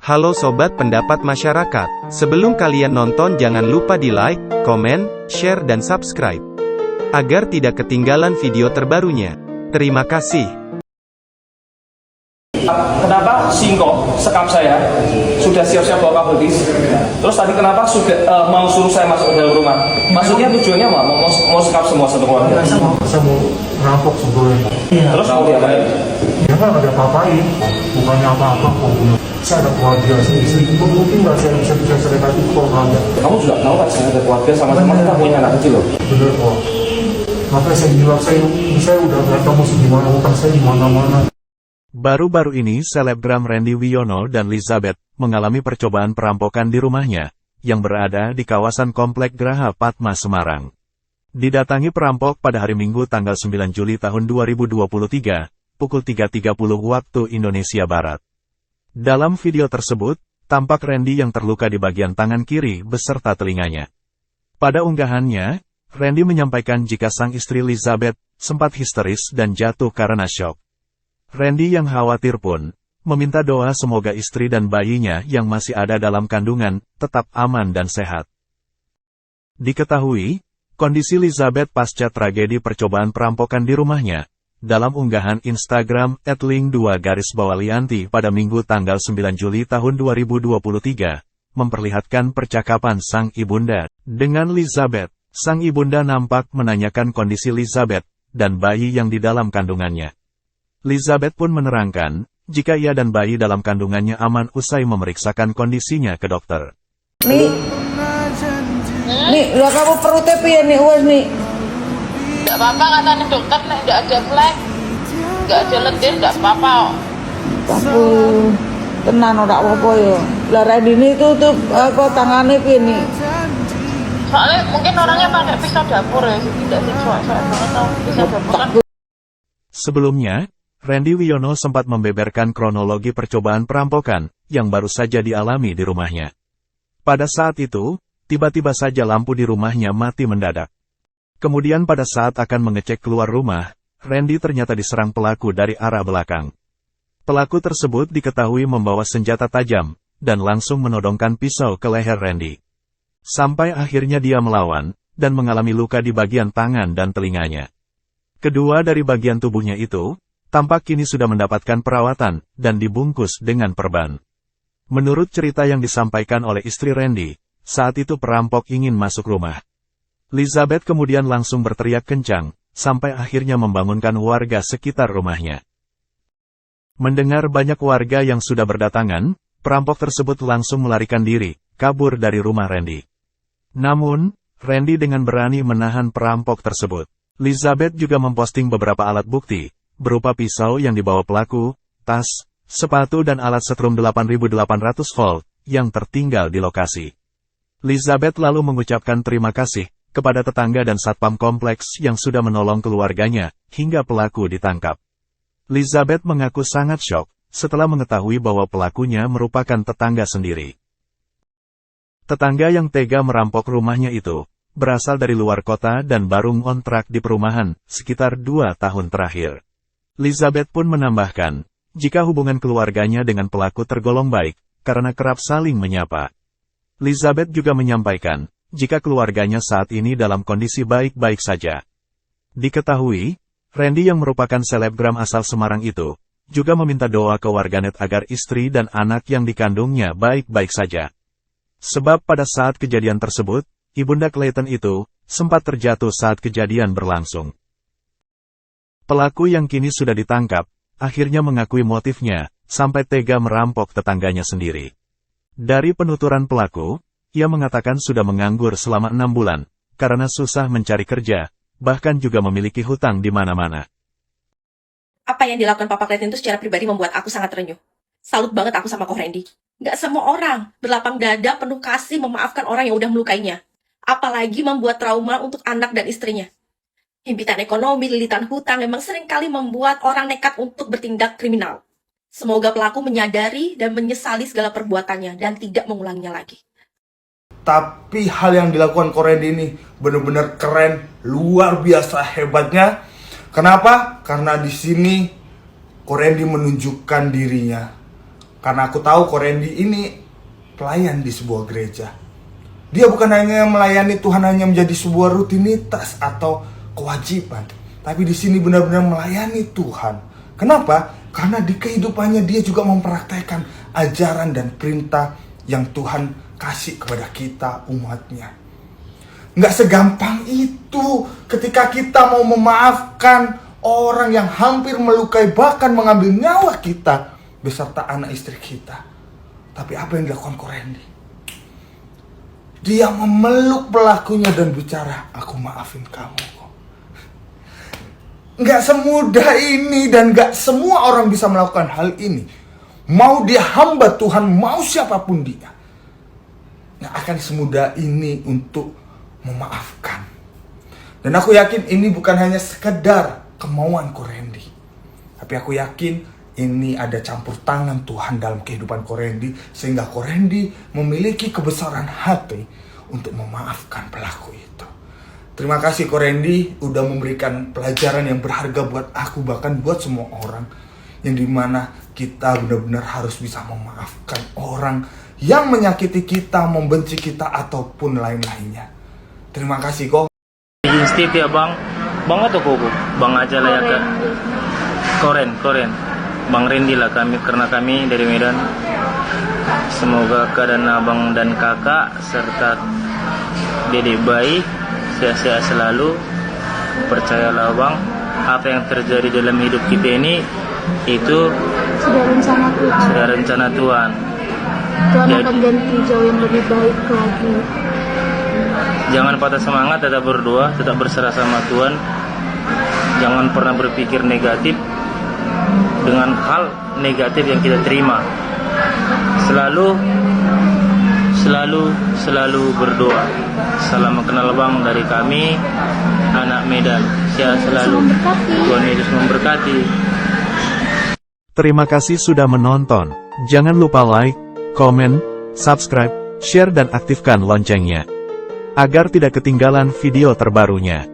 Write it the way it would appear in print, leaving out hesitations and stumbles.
Halo Sobat Pendapat Masyarakat, sebelum kalian nonton jangan lupa di like, komen, share dan subscribe, agar tidak ketinggalan video terbarunya. Terima kasih. Kenapa Singkong sekap saya sudah siap-siap bawa kabel dis, terus tadi kenapa sudah mau suruh saya masuk ke dalam rumah? Maksudnya tujuannya apa? Mau sekap semua satu keluarga? Saya mau merampok sebetulnya. Terus mau diapain? Ya kan ada apa-apain, bukannya apa-apa kok. Saya ada keluarga sendiri, mungkin nggak saya bisa cerita itu keluarga. Kamu juga tahu kan saya ada keluarga sama-sama kita punya anak kecil loh. Bener kok. Makanya saya bilang saya udah nggak tahu mesti gimana, utang saya di mana-mana. Baru-baru ini selebgram Randy Wiono dan Lizabeth mengalami percobaan perampokan di rumahnya, yang berada di kawasan Komplek Graha Padma Semarang. Didatangi perampok pada hari Minggu tanggal 9 Juli tahun 2023, pukul 3.30 waktu Indonesia Barat. Dalam video tersebut, tampak Randy yang terluka di bagian tangan kiri beserta telinganya. Pada unggahannya, Randy menyampaikan jika sang istri Lizabeth sempat histeris dan jatuh karena syok. Randy yang khawatir pun meminta doa semoga istri dan bayinya yang masih ada dalam kandungan tetap aman dan sehat. Diketahui, kondisi Lizabeth pasca tragedi percobaan perampokan di rumahnya, dalam unggahan Instagram @ling2_lianti pada Minggu tanggal 9 Juli tahun 2023, memperlihatkan percakapan sang ibunda dengan Lizabeth. Sang ibunda nampak menanyakan kondisi Lizabeth dan bayi yang di dalam kandungannya. Lizabeth pun menerangkan, jika ia dan bayi dalam kandungannya aman usai memeriksakan kondisinya ke dokter. Nih, udah kamu perutnya piye nih, uas nih? Enggak apa-apa katanya dokter, nek enggak ada flek, enggak ada lendir, enggak apa-apa. Aku tenan ora apa-apa ya. Lah Radini itu tuh apa tangannya piye nih? Soalnya mungkin orangnya pakai pisau dapur ya, tidak sih soalnya tahu pisau dapur kan. Sebelumnya, Randy Wiono sempat membeberkan kronologi percobaan perampokan yang baru saja dialami di rumahnya. Pada saat itu, tiba-tiba saja lampu di rumahnya mati mendadak. Kemudian pada saat akan mengecek keluar rumah, Randy ternyata diserang pelaku dari arah belakang. Pelaku tersebut diketahui membawa senjata tajam, dan langsung menodongkan pisau ke leher Randy. Sampai akhirnya dia melawan, dan mengalami luka di bagian tangan dan telinganya. Kedua dari bagian tubuhnya itu, tampak kini sudah mendapatkan perawatan, dan dibungkus dengan perban. Menurut cerita yang disampaikan oleh istri Randy, saat itu perampok ingin masuk rumah. Lizabeth kemudian langsung berteriak kencang, sampai akhirnya membangunkan warga sekitar rumahnya. Mendengar banyak warga yang sudah berdatangan, perampok tersebut langsung melarikan diri, kabur dari rumah Randy. Namun, Randy dengan berani menahan perampok tersebut. Lizabeth juga memposting beberapa alat bukti, berupa pisau yang dibawa pelaku, tas, sepatu dan alat setrum 8800 volt, yang tertinggal di lokasi. Lizabeth lalu mengucapkan terima kasih kepada tetangga dan satpam kompleks yang sudah menolong keluarganya, hingga pelaku ditangkap. Lizabeth mengaku sangat syok, setelah mengetahui bahwa pelakunya merupakan tetangga sendiri. Tetangga yang tega merampok rumahnya itu, berasal dari luar kota dan baru ngontrak di perumahan, sekitar 2 tahun terakhir. Lizabeth pun menambahkan, jika hubungan keluarganya dengan pelaku tergolong baik, karena kerap saling menyapa. Lizabeth juga menyampaikan, jika keluarganya saat ini dalam kondisi baik-baik saja. Diketahui, Randy yang merupakan selebgram asal Semarang itu, juga meminta doa ke warganet agar istri dan anak yang dikandungnya baik-baik saja. Sebab pada saat kejadian tersebut, ibunda Clayton itu, sempat terjatuh saat kejadian berlangsung. Pelaku yang kini sudah ditangkap, akhirnya mengakui motifnya, sampai tega merampok tetangganya sendiri. Dari penuturan pelaku, ia mengatakan sudah menganggur selama 6 bulan, karena susah mencari kerja, bahkan juga memiliki hutang di mana-mana. Apa yang dilakukan Papa Clayton itu secara pribadi membuat aku sangat terenyuh. Salut banget aku sama Ko Randy. Gak semua orang berlapang dada penuh kasih memaafkan orang yang udah melukainya. Apalagi membuat trauma untuk anak dan istrinya. Himpitan ekonomi, lilitan hutang memang seringkali membuat orang nekat untuk bertindak kriminal. Semoga pelaku menyadari dan menyesali segala perbuatannya dan tidak mengulanginya lagi. Tapi hal yang dilakukan Ko Randy ini benar-benar keren, luar biasa hebatnya. Kenapa? Karena di sini Ko Randy menunjukkan dirinya. Karena aku tahu Ko Randy ini pelayan di sebuah gereja. Dia bukan hanya melayani Tuhan hanya menjadi sebuah rutinitas atau kewajiban, tapi di sini benar-benar melayani Tuhan. Kenapa? Karena di kehidupannya dia juga mempraktekkan ajaran dan perintah yang Tuhan kasih kepada kita umatnya. Nggak segampang itu ketika kita mau memaafkan orang yang hampir melukai bahkan mengambil nyawa kita beserta anak istri kita. Tapi apa yang dilakukan Ko Randy? Dia memeluk pelakunya dan bicara, aku maafin kamu kok. Nggak semudah ini dan nggak semua orang bisa melakukan hal ini. Mau dia hamba Tuhan, mau siapapun dia, nggak akan semudah ini untuk memaafkan. Dan aku yakin ini bukan hanya sekedar kemauan Ko Randy, tapi aku yakin ini ada campur tangan Tuhan dalam kehidupan Ko Randy, sehingga Ko Randy memiliki kebesaran hati untuk memaafkan pelaku itu. Terima kasih Ko Randy udah memberikan pelajaran yang berharga buat aku, bahkan buat semua orang, yang dimana kita benar-benar harus bisa memaafkan orang yang menyakiti kita, membenci kita, ataupun lain-lainnya. Terima kasih Ko. Steve ya bang atau koko? Bang aja lah ya kak. Koren. Bang Randy lah kami, karena kami dari Medan. Semoga keadaan abang dan kakak serta dedek bayi sehat-sehat selalu. Percayalah bang, apa yang terjadi dalam hidup kita ini itu sudah rencana Tuhan. Tuhan akan ganti jauh yang lebih baik lagi. Jangan patah semangat, tetap berdoa, tetap berserah sama Tuhan. Jangan pernah berpikir negatif dengan hal negatif yang kita terima. Selalu berdoa. Salam kenal bang dari kami, anak Medan. Sehat selalu. Tuhan Yesus memberkati. Terima kasih sudah menonton. Jangan lupa like, komen, subscribe, share dan aktifkan loncengnya, agar tidak ketinggalan video terbarunya.